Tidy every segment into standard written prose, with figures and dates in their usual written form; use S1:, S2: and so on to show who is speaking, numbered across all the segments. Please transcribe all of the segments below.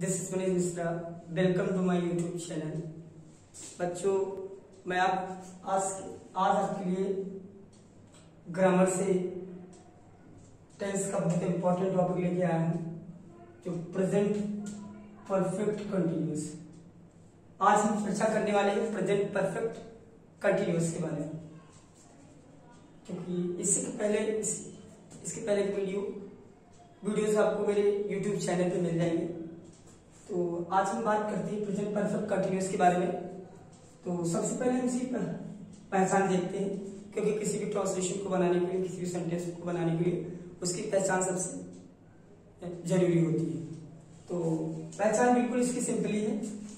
S1: This is Manish Mishra. Welcome to my YouTube channel. बच्चों, मैं आज आपके लिए ग्रामर से टेंस का बहुत इंपॉर्टेंट टॉपिक लेके आया हूँ, जो प्रेजेंट परफेक्ट कंटिन्यूअस। आज हम चर्चा करने वाले हैं प्रेजेंट परफेक्ट कंटिन्यूअस के बारे में, क्योंकि इसके पहले की वीडियोस आपको मेरे यूट्यूब चैनल पे मिल जाएंगे। तो आज हम बात करते हैं प्रेजेंट परफेक्ट कंटिन्यूअस के बारे में। तो सबसे पहले हम इसकी पहचान देखते हैं, क्योंकि किसी भी ट्रांसलेशन को बनाने के लिए, किसी भी सेंटेंस को बनाने के लिए उसकी पहचान सबसे जरूरी होती है। तो पहचान बिल्कुल इसकी सिंपली है।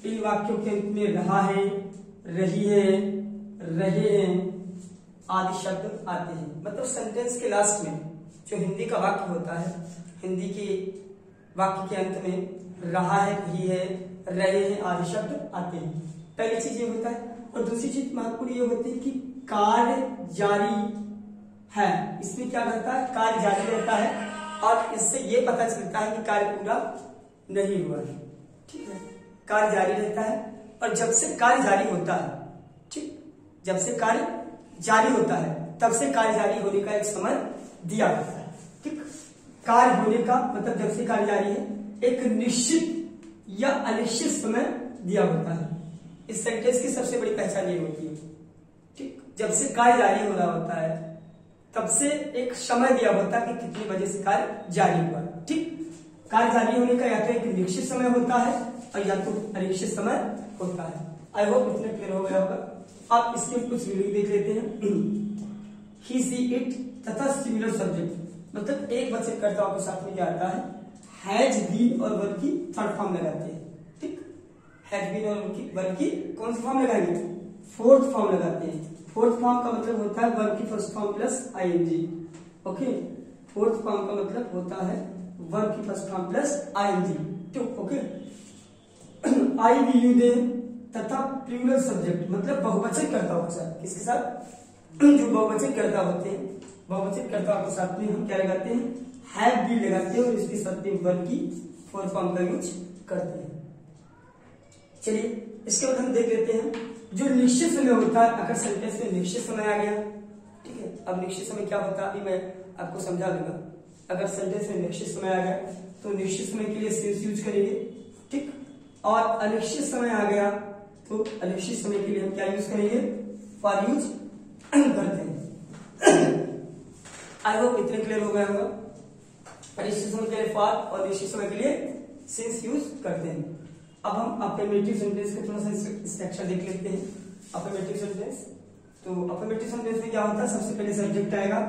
S1: इन वाक्यों के अंत में रहा है, रही है, रहे हैं आदि शब्द आते हैं। मतलब सेंटेंस के लास्ट में जो हिंदी का वाक्य होता है, हिंदी के वाक्य के अंत में रहा है, रही है, रहे हैं आदि शब्द आते हैं। पहली चीज ये होता है। और दूसरी चीज महत्वपूर्ण ये होती है कि कार्य जारी है। इसमें क्या रहता है? कार्य जारी रहता है, और इससे ये पता चलता है कि कार्य पूरा नहीं हुआ है। ठीक है, कार्य जारी रहता है। और जब से कार्य जारी होता है, ठीक, जब से कार्य जारी होता है तब से कार्य जारी होने का एक समय दिया होता है। ठीक, कार्य होने का मतलब जब से कार्य जारी है एक निश्चित या अनिश्चित समय दिया होता है। इस सेंटेंस की सबसे बड़ी पहचान ये होती है। ठीक, जब से कार्य जारी हो रहा होता है तब से एक समय दिया होता है कि कितने बजे से कार्य जारी हुआ। ठीक, कार्य जारी होने का या तो एक निश्चित समय होता है और या तो अनिश्चित समय होता है। आई होप इतना क्लियर हो गया होगा। आप इसके कुछ वीडियो देख लेते हैं। ही सी इट तथा सिमिलर सब्जेक्ट, मतलब एक वचनकर्ताओं के साथ में क्या आता है? हैज बीन और वर्ब की थर्ड फॉर्म लगाते हैं। ठीक, हैज बीन और वर्ब की कौन सी फॉर्म लगाएंगे? फोर्थ फॉर्म लगाते हैं। फोर्थ फॉर्म का मतलब होता है वर्ब की first form plus ING. Okay, fourth form का मतलब होता है वर्ब की फर्स्ट फॉर्म प्लस आईएनजी। ठीक, okay. I we you they तथा प्लूरल सब्जेक्ट, मतलब बहुवचन कर्ताओं के साथ। किसके साथ? जो बहुवचन कर्ता होते हैं, बहुवचन कर्ताओं के साथ में हम क्या लगाते हैं? हैव बीन लगाते हैं, और इसके साथ में वर्ब की फोर्थ फॉर्म का यूज करते हैं। चलिए, इसके बाद हम देख लेते हैं जो निश्चित समय होता है। अगर सेंटेंस में निश्चित समय आ गया, ठीक है, अब निश्चित समय क्या होता है अभी मैं आपको समझा दूंगा। अगर सेंटेंस में निश्चित समय आ गया तो निश्चित समय के लिए सिंस यूज करेंगे। ठीक, और अनिश्चित समय आ गया तो अनिश्चित समय के लिए हम क्या यूज करेंगे? फॉर यूज करते हैं। आई होप इतने क्लियर हो गया होगा। अनिश्चित समय के लिए फॉर और निश्चित समय के लिए सिंस यूज करते हैं। अब हम अफर्मेटिव सेंटेंस का थोड़ा सा स्ट्रक्चर देख लेते हैं। अफर्मेटिव सेंटेंस, तो अफर्मेटिव सेंटेंस में क्या होता है? सबसे पहले सब्जेक्ट आएगा,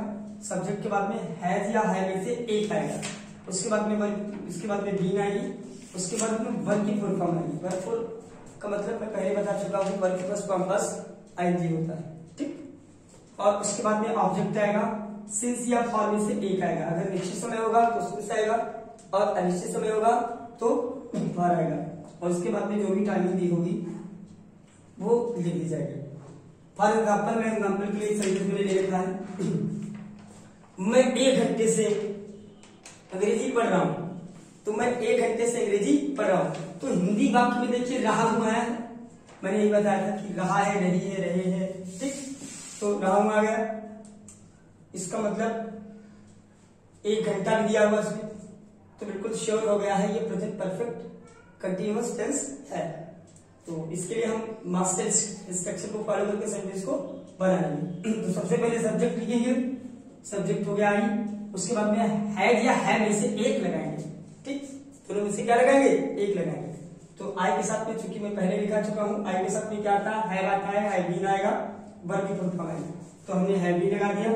S1: सब्जेक्ट के बाद में हैज या है में से एक आएगा, उसके बाद में बीन आएगी, उसके बाद में वर्ब की फुल फॉर्म आएगी। वर्ब का मतलब मैं पहले बता चुका हूँ, वर्ब की फर्स्ट फॉर्म प्लस आईएनजी होता है। ठीक, और उसके बाद में ऑब्जेक्ट आएगा, सिंस या फॉर में से एक आएगा। अगर निश्चित समय होगा तो सिंस आएगा, और अनिश्चित समय होगा तो फॉर आएगा, और उसके बाद में जो भी टाइमिंग दी होगी वो लिख दी जाएगी। फॉर एग्जाम्पल, मैं एग्जाम्पल के लिए सेंटेंस मैंने ले रखा है, मैं 1 घंटे से अंग्रेजी पढ़ रहा हूं। तो मैं 1 घंटे से अंग्रेजी पढ़ रहा हूं। तो हिंदी वाक्य में देखिए रहा हुआ है, मैंने यही बताया था कि रहा है, रही है, रहे हैं। ठीक, तो रहा हुआ आ गया, इसका मतलब 1 घंटा भी दिया हुआ इसमें, तो बिल्कुल श्योर हो गया है ये प्रेजेंट परफेक्ट कंटिन्यूअस टेंस है। तो इसके लिए हम मास्टर इंस्ट्रक्शन को फॉलो करके सेंटेंस को बनाएंगे। तो सबसे पहले सब्जेक्ट लिखेंगे, सब्जेक्ट हो गया आई, उसके बाद में हैज या है में से एक लगाएंगे। ठीक, दोनों में से क्या लगाएंगे? एक लगाएंगे। तो आई के साथ में, चूंकि मैं पहले लिखा चुका हूं, आई के साथ में क्या आता है? हैव आता है, हैव बीन आएगा, वर्ब की फुल फॉर्म आएगी। तो हमने हैव बीन लगा दिया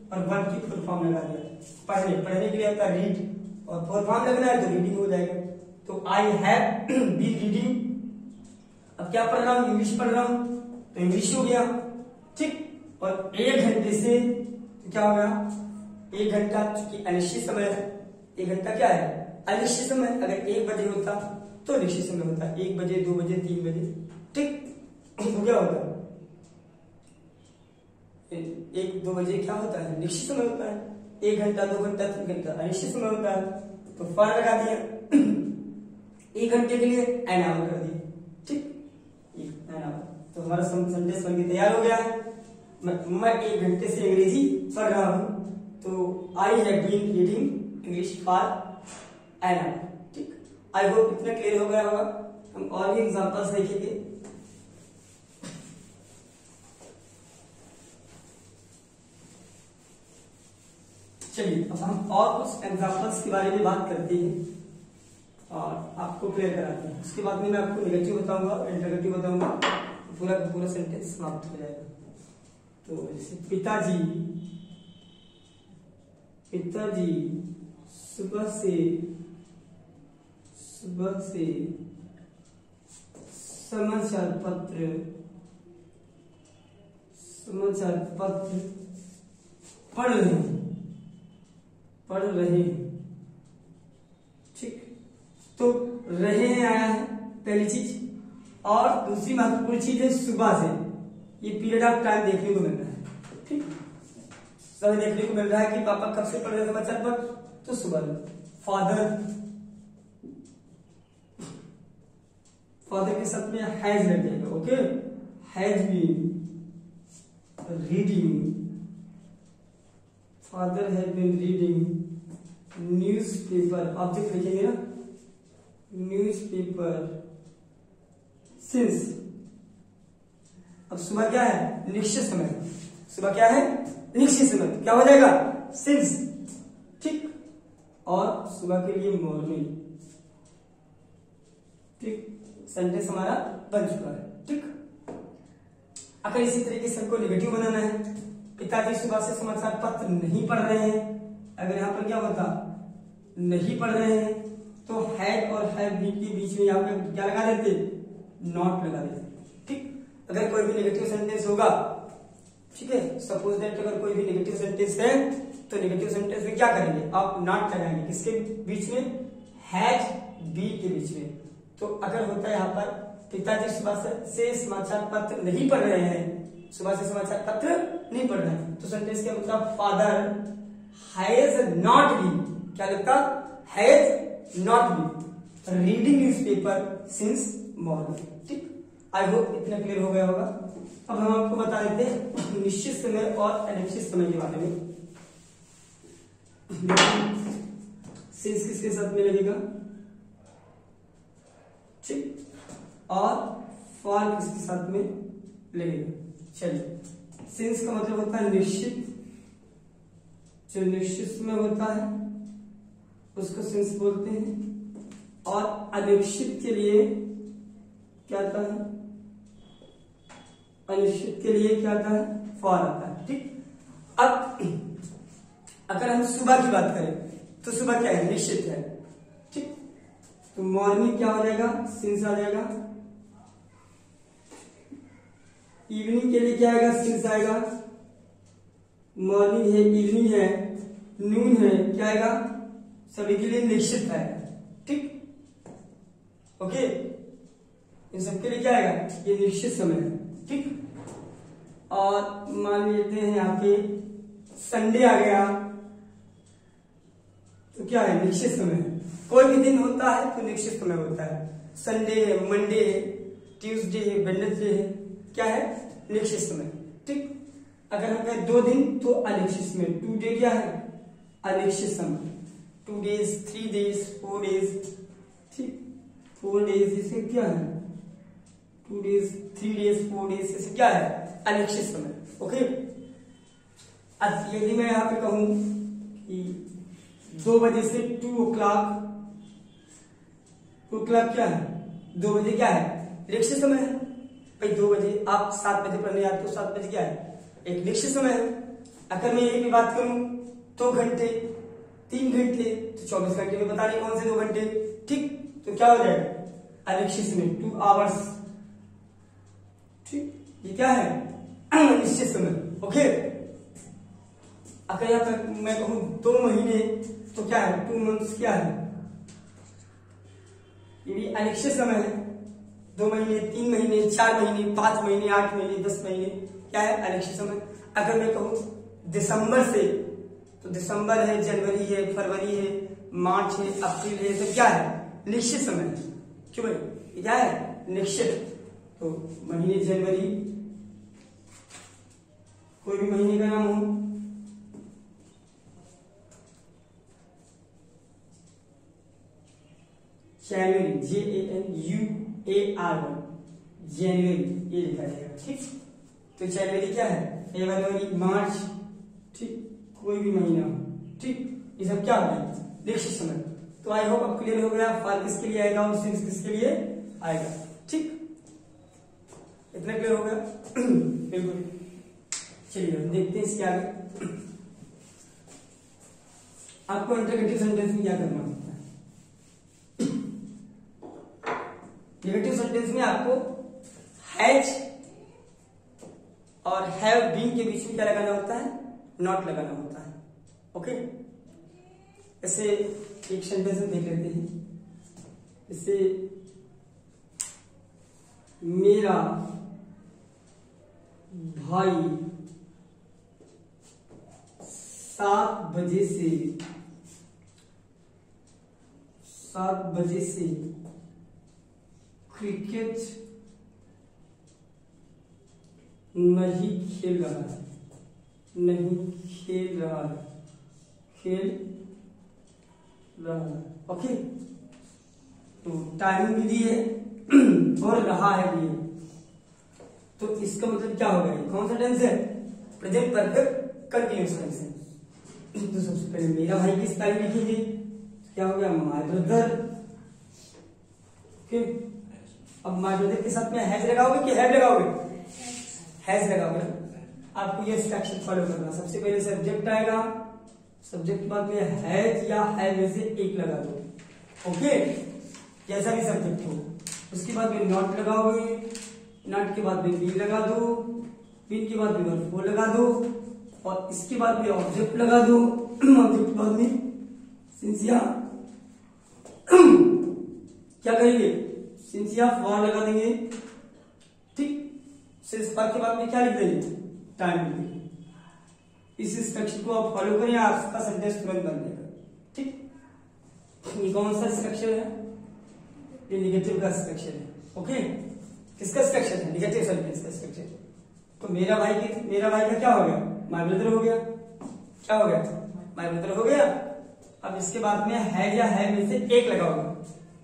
S1: और वर्ब की फुल फॉर्म लगा दिया। पढ़ने के लिए आता है रीड, और फुल फॉर्म लगना है तो रीडिंग हो जाएगा। तो आई हैव बीन रीडिंग। अब क्या पढ़ रहा हूं? इंग्लिश पढ़ रहा हूं, तो इंग्लिश हो गया। ठीक, और 1 घंटे से तो क्या हो गया? 1 घंटा, चूंकि अनिश्चित समय है, 1 घंटा क्या है? अनिश्चित समय। अगर 1 बजे होता तो निश्चित समय होता, 1 बजे, 2 बजे, 3 बजे। ठीक, तो क्या होता? 1-2 बजे क्या होता है? निश्चित समय होता है। 1 घंटा, 2 घंटा, 3 घंटा अनिश्चित समय होता है। तो फॉर लगा दिया। 1 घंटे के लिए एन आवर कर दिए, ठीक, एन आवर। तो हमारा सेंटेंस बन के तैयार हो गया है। मैं 1 घंटे से अंग्रेजी पढ़ रहा हूं, तो I have been reading English for an hour, ठीक। आई होप इतना क्लियर हो गया होगा। हम और भी एग्जांपल्स देखेंगे। चलिए अब हम और कुछ एग्जांपल्स के बारे में बात करते हैं और आपको क्लियर कराते हैं। उसके बाद में मैं आपको नेगेटिव बताऊंगा और इंटरगेटिव बताऊंगा, पूरा का पूरा सेंटेंस समाप्त हो जाएगा। तो जैसे पिताजी सुबह से समाचार पत्र पढ़ रहे हैं, ठीक। तो रहे हैं आया है पहली चीज, और दूसरी महत्वपूर्ण चीज है सुबह से। ये पीरियड ऑफ टाइम देखने को मिल रहा है, ठीक। समय देखने को मिल रहा है कि पापा कब से पढ़ रहे समाचार पत्र, तो सुबह। फादर के साथ में हैज लग जाएगा, okay. Has been reading, father has been reading newspaper, object लिखेंगे ना, न्यूज़पेपर सिंस। अब सुबह क्या है, निश्चित समय। सुबह क्या है, निश्चित समय, क्या हो जाएगा, सिंस, ठीक। और सुबह के लिए मॉर्निंग, ठीक। सेंटेंस हमारा बन चुका है, ठीक। अगर इसी तरीके से हमको नेगेटिव बनाना है, पिताजी सुबह से समाचार पत्र नहीं पढ़ रहे हैं, अगर यहाँ पर क्या होता, नहीं पढ़ रहे हैं, तो हैड और हैव बीन के बीच में यहाँ पे क्या लगा देते, नॉट लगा देते, ठीक। अगर कोई भी नेगेटिव सेंटेंस होगा, ठीक है, सपोज दैट अगर कोई भी नेगेटिव सेंटेंस है, तो नेगेटिव सेंटेंस में क्या करेंगे, आप नॉट लगाएंगे, किसके बीच में, हैज बीन के बीच में। तो अगर होता है यहाँ पर पिताजी सुबह से समाचार पत्र नहीं पढ़ रहे हैं, सुबह से समाचार पत्र नहीं पढ़ रहे हैं, तो सेंटेंस क्या मतलब, फादर हैज नॉट बीन, क्या लगता, has not been reading newspaper since morning, ठीक। आई होप इतना क्लियर हो गया होगा। अब हम आपको बता देते हैं निश्चित समय और अनिश्चित समय के बारे में। सिंस किसके साथ में लगेगा, ठीक, और फॉर किसके साथ में लगेगा। चलिए, सिंस का मतलब होता है निश्चित, जो निश्चित समय होता है उसको सिंस बोलते हैं, और अनिश्चित के लिए क्या आता है, अनिश्चित के लिए क्या आता है, फॉर आता है, ठीक। अब अगर हम सुबह की बात करें, तो सुबह क्या है, निश्चित है, ठीक। तो मॉर्निंग क्या हो जाएगा, सिंस आ जाएगा। इवनिंग के लिए क्या आएगा, सिंस आएगा। मॉर्निंग है, इवनिंग है, नून है, क्या आएगा, सभी के लिए निश्चित है, ठीक, ओके। इन सबके लिए क्या आएगा, ये निश्चित समय है, ठीक। और मान लेते हैं यहाँ पे संडे आ गया, तो क्या है, निश्चित समय है। कोई भी दिन होता है तो निश्चित समय होता है, संडे है, मंडे है, ट्यूसडे है, वेडनेसडे है, क्या है, निश्चित समय, ठीक। अगर हम कहें 2 दिन, तो अनिश्चित समय। 2 डे क्या है, अनिश्चित समय। 2 days, 3 days, 4 days, ठीक। 4 days इसे क्या है, 2 days, 3 days, 4 days इसे क्या है, अनिश्चित समय, ओके। अब यदि मैं यहाँ पे कहूं कि 2 बजे से 2 o'clock, 2 o'clock क्या है, 2 बजे क्या है, निश्चित समय है भाई। 2 बजे आप 7 बजे पढ़ने आते हो, 7 बजे क्या है, एक निश्चित समय है। अगर मैं यही भी बात करूं 2 घंटे, 3 घंटे, तो 24 घंटे में पता नहीं कौन से 2 घंटे, ठीक। तो क्या हो जाएगा, अनिश्चित समय, 2 hours, ठीक। ये क्या है, निश्चित समय, ओके। अगर यहाँ पर मैं कहूं 2 महीने, तो क्या है, 2 months, क्या है, ये भी अनिश्चित समय है। 2 महीने, 3 महीने, 4 महीने, 5 महीने, 8 महीने, 10 महीने, क्या है, अनिश्चित समय। अगर मैं कहूं दिसंबर से, तो दिसंबर है, जनवरी है, फरवरी है, मार्च है, अप्रैल है, तो क्या है, निश्चित समय है, क्यों भाई, ये क्या है, निश्चित। तो महीने जनवरी, कोई भी महीने का नाम हो, जनवरी, JANUAR, जनवरी, ये लिखा जाएगा। ठीक, तो जनवरी क्या है, फरवरी, मार्च, ठीक, कोई भी महीना, ठीक, ये सब क्या होगा, निश्चित समय। तो आई होप अब क्लियर हो गया फॉर किसके लिए आएगा और सिंस किसके लिए आएगा। ठीक, इतना क्लियर हो गया। बिल्कुल, चलिए देखते हैं इसके आगे। आपको इंटरगेटिव सेंटेंस में क्या करना होता है। नेगेटिव सेंटेंस में आपको हैज और हैव बीन के बीच में क्या लगाना होता है, नॉट लगाना होता है। ओके, ऐसे एक सेंटेंस में देख लेते हैं। जैसे मेरा भाई 7 बजे से क्रिकेट नहीं खेल रहा है, ओके। तो टाइमिंग भी दी है और रहा है भी, तो इसका मतलब क्या होगा, कौन सा टेंस है, प्रेजेंट परफेक्ट कंटिन्यूअस टेंस है। तो सबसे पहले मेरा भाई की स्पेलिंग लिखिए, क्या हो गया, माय ब्रदर। ओके, अब माय ब्रदर के साथ में हैज लगाओगे कि हैव लगाओगे, हैज लगाओगे। आपको ये इंस्ट्रक्शन फॉलो करना, सबसे पहले सब्जेक्ट आएगा, सब्जेक्ट के बाद में हैज या हैव में से एक लगा दो। ओके, जैसा भी सब्जेक्ट हो, उसके बाद में नॉट लगाओगे, नॉट के बाद में बी लगा दो, बी के बाद में वर्ब फॉर लगा दो, और इसके बाद में ऑब्जेक्ट लगा दो, ऑब्जेक्ट के बाद में सिंसिया क्या करेंगे, सिंसिया फॉर लगा देंगे। ठीक, सिंस फॉर के बाद में क्या लिख देंगे, टाइम लिख देंगे। इस स्ट्रक्चर को आप फॉलो करें, आपका सेंटेंस तुरंत बन जाएगा। ठीक, ये कौन सा स्ट्रक्चर है, ये निगेटिव का स्ट्रक्चर है। ओके, किसका स्ट्रक्चर है, निगेटिव सेंटेंस का स्ट्रक्चर। तो मेरा भाई का क्या हो गया, माय ब्रदर हो गया, क्या हो गया, माय ब्रदर हो गया। अब इसके बाद में है या है में से एक लगाओगे,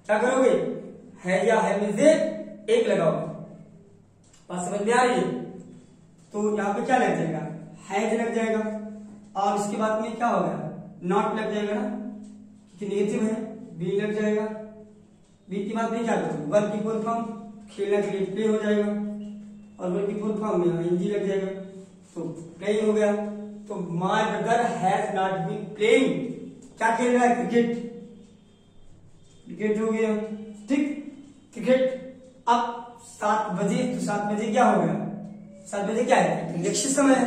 S1: क्या करोगे, है या है में से एक लगाओगे। बात समझ में आ रही है। तो यहाँ पे क्या लग जाएगा, हैज लग जाएगा, और इसके बाद में क्या होगा, नॉट लग जाएगा ना, क्योंकि नेगेटिव है, बी लग जाएगा, बी के बाद में क्या करोगे, वर्ब की फुल फॉर्म, खेलना के लिए प्ले हो जाएगा, और वर्ब की फुल फॉर्म में आईएनजी लग जाएगा, तो प्लेइंग हो गया। तो my brother has not been playing, क्या खेल रहा है, क्रिकेट, क्रिकेट हो गया। ठीक, क्रिकेट। अब 7 बजे, तो 7 बजे क्या हो गया, 7 बजे क्या है, निश्चित समय है।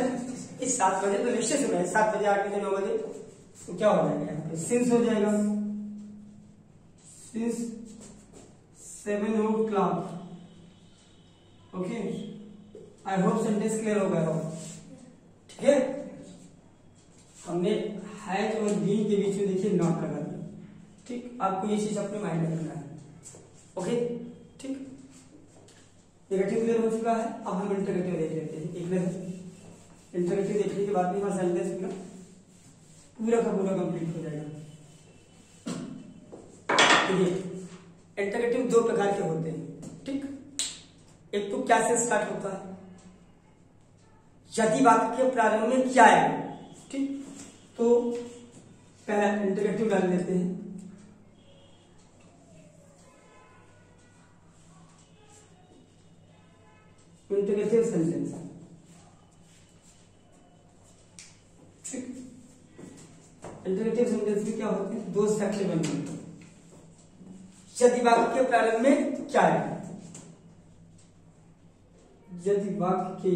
S1: इस 7 बजे तो निश्चित समय है, 7 बजे, 8 बजे, 9 बजे, तो क्या हो जाएगा, सिंस हो जाएगा, since 7 o'clock। Okay, I hope sentence clear हो गया हो। ठीक है, हमने हैज और बीन के बीच में देखिए नॉट लगा दिया। ठीक, आपको ये चीज अपने माइंड में रखना है। ओके, ठीक, नेगेटिव क्लियर हो चुका है। अब हम इंटरगेटिव देख लेते हैं एक नजर। इंटरगेटिव देखने के बाद में हमारा सेंटेंस पूरा का पूरा कंप्लीट हो जाएगा। देखिए, इंटरगेटिव 2 प्रकार के होते हैं। ठीक, एक तो क्या से स्टार्ट होता है, यदि वाक्य के प्रारंभ में क्या है। ठीक, तो पहला इंटरगेटिव डाल लेते हैं। Interrogative sentence. ठीक, इंटरगेटिव सेंटेंस में क्या होते हैं, 2 स्ट्रक्चर बनते हैं। यदि वाक्य के प्रारंभ में क्या है, यदि वाक्य के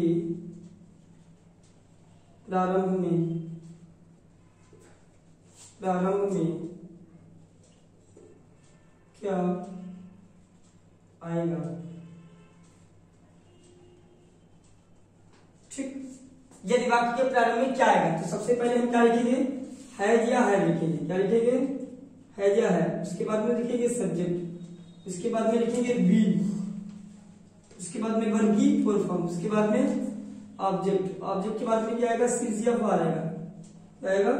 S1: प्रारंभ में क्या आएगा। ठीक, यदि वाक्य के प्रारंभ में क्या आएगा, तो सबसे पहले हम क्या लिखेंगे, हैज या है लिखेंगे। क्या लिखेंगे, हैज या है। उसके बाद में लिखेंगे सब्जेक्ट, उसके बाद में लिखेंगे बी, उसके बाद में वर्ब की फुल फॉर्म, उसके बाद में ऑब्जेक्ट, ऑब्जेक्ट के बाद में क्या आएगा, सिंस या फॉर आएगा, क्या आएगा,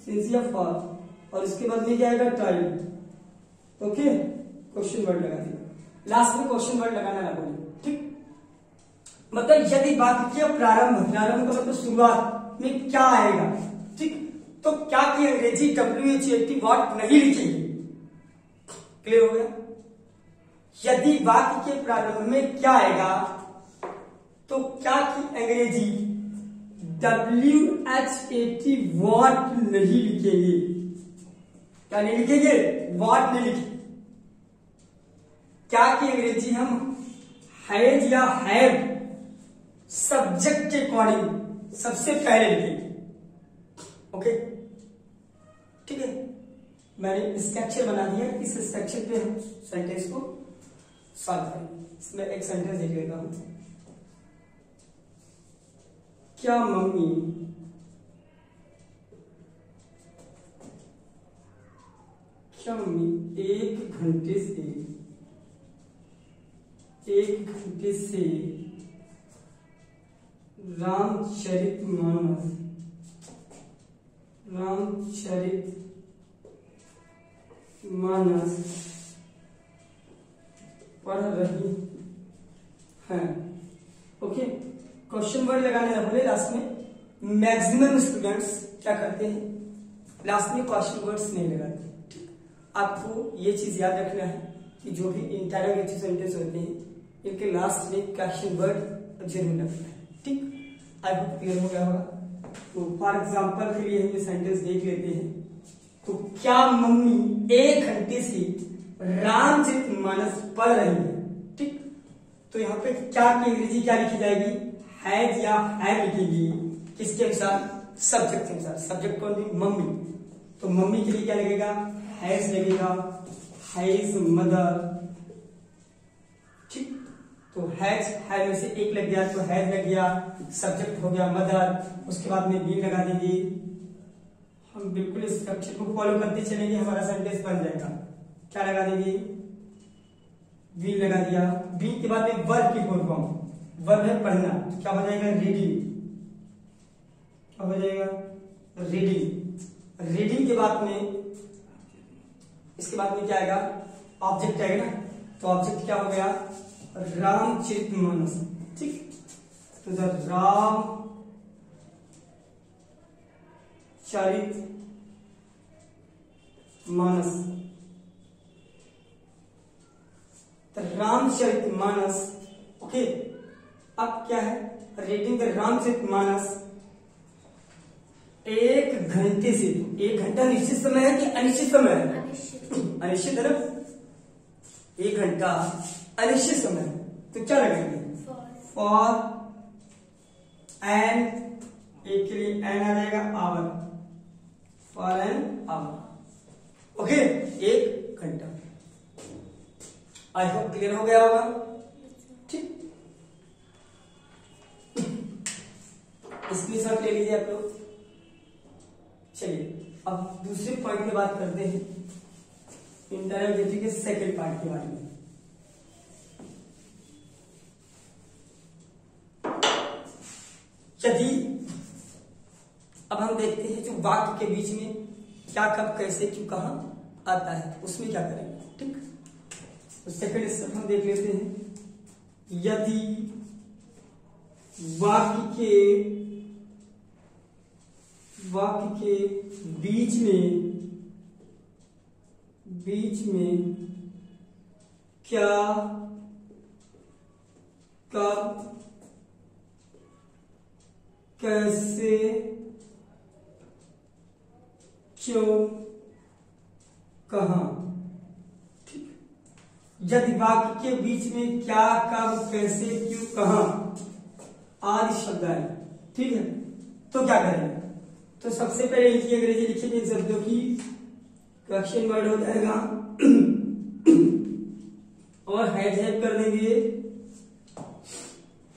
S1: सिंस या फॉर, और उसके बाद में क्या आएगा, टाइम। ओके, क्वेश्चन वर्ड लगा दिया, लास्ट में क्वेश्चन वर्ड लगाना ना बोले, ठीक। मतलब यदि वाक्य का प्रारंभ, प्रारंभ का मतलब शुरुआत में क्या आएगा, ठीक, तो क्या की अंग्रेजी WHAT व्हाट नहीं लिखेंगे। क्लियर हो गया। यदि वाक्य के प्रारंभ में क्या आएगा तो क्या की अंग्रेजी WHAT व्हाट नहीं लिखेंगे। क्या नहीं लिखेंगे, व्हाट नहीं लिखेंगे। क्या की अंग्रेजी हम हैज या हैव सब्जेक्ट के अकॉर्डिंग सबसे पहले लिखेंगे। ओके, ठीक है। मैंने स्ट्रक्चर बना दिया, इस स्ट्रक्चर पे हम सेंटेंस को सॉल्व करेंगे। इसमें एक सेंटेंस देख लेता हूं। क्या मम्मी एक घंटे से रामचरितमानस पढ़ रही है। ओके, क्वेश्चन वर्ड लगाने ना भूले लास्ट में। मैक्सिमम स्टूडेंट्स क्या करते हैं, लास्ट में क्वेश्चन वर्ड्स नहीं लगाते। आपको ये चीज याद रखना है कि जो भी इंटरोगेटिव सेंटेंस होते हैं इनके लास्ट में क्वेश्चन वर्ड जरूर लगता है, ठीक। आई होप क्लियर हो गया होगा। तो फॉर एग्जांपल के लिए हम ये सेंटेंस देख लेते हैं। तो क्या मम्मी 1 घंटे से रामचरितमानस पढ़ रही है, ठीक। तो यहाँ पे क्या की अंग्रेजी क्या लिखी जाएगी, हैज या हैव लिखेगी। किसके अनुसार, सब्जेक्ट के अनुसार। सब्जेक्ट कौन थी, मम्मी, तो मम्मी के लिए क्या लगेगा, हैज लगेगा, हैज मदर, ठीक। तो हैज, हैव में से एक लग गया तो हैज लग गया, सब्जेक्ट हो गया मदर, उसके बाद में बी लगा देंगे। हम बिल्कुल स्ट्रक्चर को फॉलो करते चलेंगे, हमारा सेंटेंस बन जाएगा। क्या लगा देंगे, बी लगा दिया। बी के बाद में वर्ब की फुल फॉर्म, वर्ब है पढ़ना, तो क्या हो जाएगा, रीडिंग। क्या हो जाएगा, रीडिंग। रीडिंग के बाद में, इसके बाद में क्या आएगा, ऑब्जेक्ट आएगा ना, तो ऑब्जेक्ट क्या हो गया, रामचरितमानस, ठीक। तो द रामचरितमानस, ओके। अब क्या है, रीडिंग द रामचरितमानस 1 घंटे से। 1 घंटा निश्चित समय है कि अनिश्चित समय है, अनिश्चित है ना। 1 घंटा अनिश्चित समय, तो क्या लगेंगे, फॉर एन, एक के लिए एन आ जाएगा, hour, for an hour. Okay, 1 घंटा। आई होप क्लियर हो गया होगा, ठीक। स्क्रीनशॉट ले लीजिए आप लोग। चलिए अब दूसरे पॉइंट की बात करते हैं, इंटरोगेटिव के सेकंड पार्ट के बारे में। यदि अब हम देखते हैं जो वाक्य के बीच में क्या, कब, कैसे, क्यों, कहां आता है, उसमें क्या करेंगे, ठीक। तो सेकंड स्टेप हम देख लेते हैं। यदि वाक्य के बीच में क्या, कब, कैसे, क्यों, कहां, ठीक। यदि वाक्य के बीच में क्या, कब, कैसे, क्यों, कहां आदि शब्द आए, ठीक है, तो क्या करेंगे। तो सबसे पहले इनकी अंग्रेजी लिखेंगे, इन शब्दों की क्वेश्चन वर्ड हो जाएगा और हैज कर देंगे।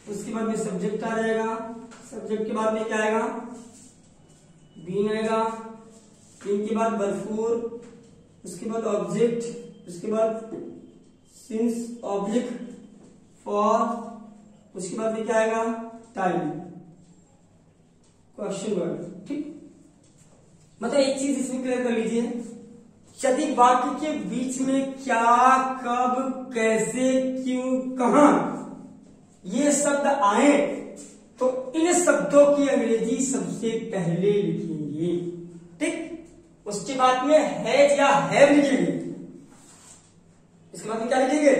S1: उसके बाद में सब्जेक्ट आ जाएगा, सब्जेक्ट के बाद में क्या आएगा, बीन आएगा, बीन के बाद भरपूर, उसके बाद ऑब्जेक्ट, उसके बाद सिंस ऑब्लिक फॉर, उसके बाद में क्या आएगा, टाइम, क्वेश्चन वर्ड। ठीक, मतलब एक चीज इसमें क्लियर कर लीजिए, यदि वाक्य के बीच में क्या, कब, कैसे, क्यों, कहां ये शब्द आए तो इन शब्दों की अंग्रेजी सबसे पहले लिखेंगे। ठीक, उसके बाद में हैज या हैव लिखेंगे। इसके बाद में क्या लिखेंगे,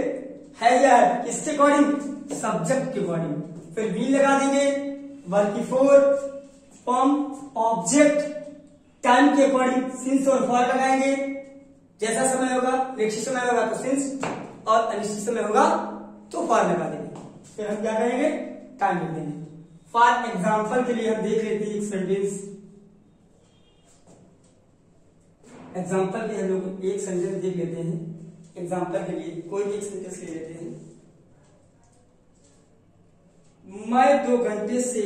S1: हैज या हैव, किसके अकॉर्डिंग, सब्जेक्ट के अकॉर्डिंग। फिर बी लगा देंगे, वर्ब की फोर, फॉर्म, ऑब्जेक्ट, टाइम के अकॉर्डिंग सिंस और फॉर लगाएंगे। जैसा समय होगा, निश्चित समय होगा तो सिंस, और अनिश्चित समय होगा तो फॉर लगा देंगे। फिर हम क्या करेंगे, टाइम लिख देंगे। फॉर एग्जाम्पल के लिए हम देख लेते हैं एक सेंटेंस, एग्जाम्पल के हम लोग एक सेंटेंस देख लेते हैं। एग्जाम्पल के लिए कोई भी एक सेंटेंस ले लेते हैं। मैं 2 घंटे से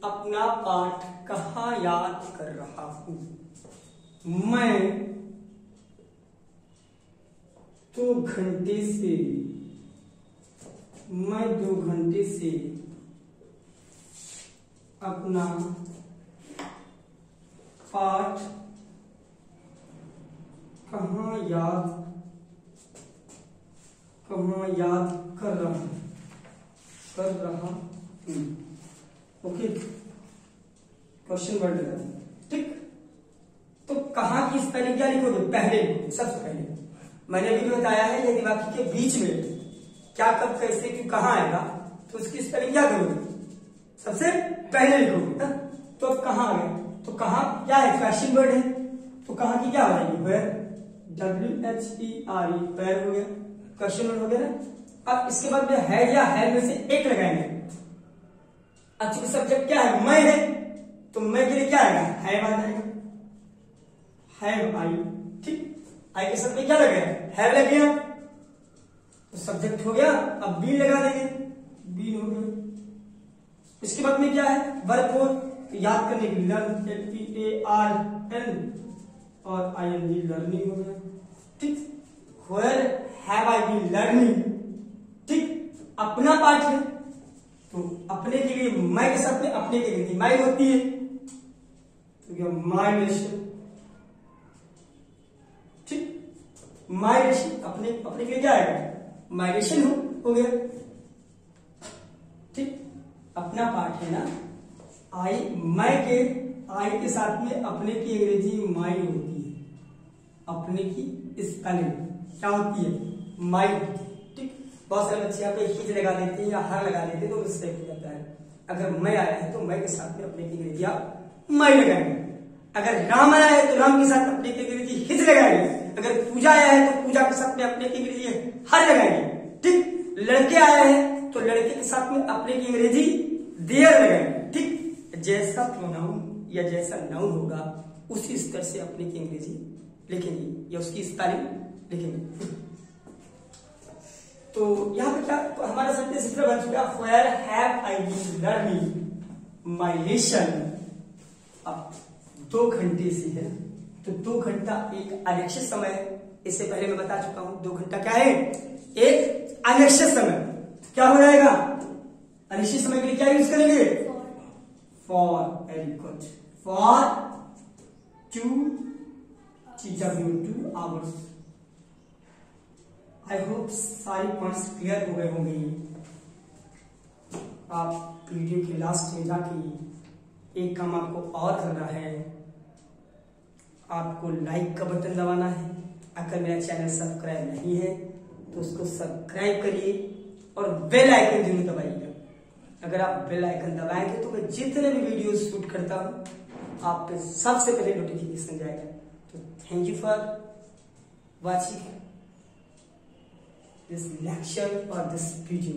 S1: अपना पाठ कहाँ याद कर रहा हूं। मैं 2 घंटे से, मैं 2 घंटे से अपना पाठ कहाँ याद कर रहा हूं। ओके, क्वेश्चन वर्ड लगा। ठीक, तो कहां की स्पेलिंग क्या लिखोगे, पहले लिखोगे, सबसे पहले। मैंने भी बताया है यदि वाक्य के बीच में क्या, कब, कैसे, क्यों, कहां आएगा तो उसकी स्पेलिंग क्या करोगे, सबसे पहले लिखोगे। तो अब कहां आ गए, तो कहां क्या है, क्वेश्चन वर्ड है, तो कहां की क्या हो जाएगी, वेयर, WHERE, वेयर हो गया, क्वेश्चन वर्ड हो गया ना। अब इसके बाद में है या है में से एक लगाएंगे। अच्छा, सब्जेक्ट क्या है, मैं है, तो मैं के लिए क्या आएगा, हैव आ जाएगा, हैव आई। ठीक, आई के साथ में क्या लग गया, हैव लग गया, तो सब्जेक्ट हो गया। अब बी लगा देंगे, बी हो गया। इसके बाद में क्या है, वर्ब को याद करने के लिए लर्न, LEARN, और ING, लर्निंग हो गया। ठीक, where have I been learning. ठीक, अपना पाठ है तो अपने के लिए मैं के साथ में अपने के लिए माई होती है, तो माई लेशन। ठीक, माइग्रेशन, अपने के लिए क्या आएगा, माइग्रेशन हो गया। ठीक, अपना पार्ट है ना, आई, मैं के, आई के साथ में अपने की अंग्रेजी माई होती है, अपने की स्पेलिंग क्या होती है, माई होती है। ठीक, बहुत सारे बच्चे यहाँ पे हिज लगा देते हैं या हर लगा देते हैं तो मिस्टेक हो जाता है। अगर मैं आया है तो मैं के साथ में अपने की अंग्रेजी आप माई लगाएंगे। अगर राम आया है तो राम के साथ अपने की अंग्रेजी हिज लगाएंगे। अगर पूजा आया है तो पूजा के साथ में अपने की अंग्रेजी हर लगाएंगे। ठीक, लड़के आया है तो लड़के के साथ में अपने की अंग्रेजी देयर लगाएंगे। ठीक, जैसा प्रोनाउन या जैसा नाउन होगा उसी स्तर से अपने की अंग्रेजी लिखेंगे या उसकी स्पेलिंग लिखेंगे। तो यहाँ पे क्या, तो हमारा सेंटेंस इस तरह बन चुका, where have I been learning my lesson. अब 2 घंटे से है तो 2 घंटा एक अनिश्चित समय है, इससे पहले मैं बता चुका हूं 2 घंटा क्या है, एक अनिश्चित समय। क्या हो जाएगा, अनिश्चित समय के लिए क्या यूज करेंगे, for. Very good, for 2 hours. I hope सारी पॉइंट्स क्लियर हो गए होंगे। आप वीडियो के लास्ट में जाके एक काम आपको और करना है, आपको लाइक का बटन दबाना है। अगर मेरा चैनल सब्सक्राइब नहीं है तो उसको सब्सक्राइब करिए और बेल आइकन जरूर दबाइएगा। अगर आप बेल आइकन दबाएंगे तो मैं जितने भी वीडियो शूट करता हूं आप पे सबसे पहले नोटिफिकेशन जाएगा। तो thank you for watching this lecture और दिस वीडियो।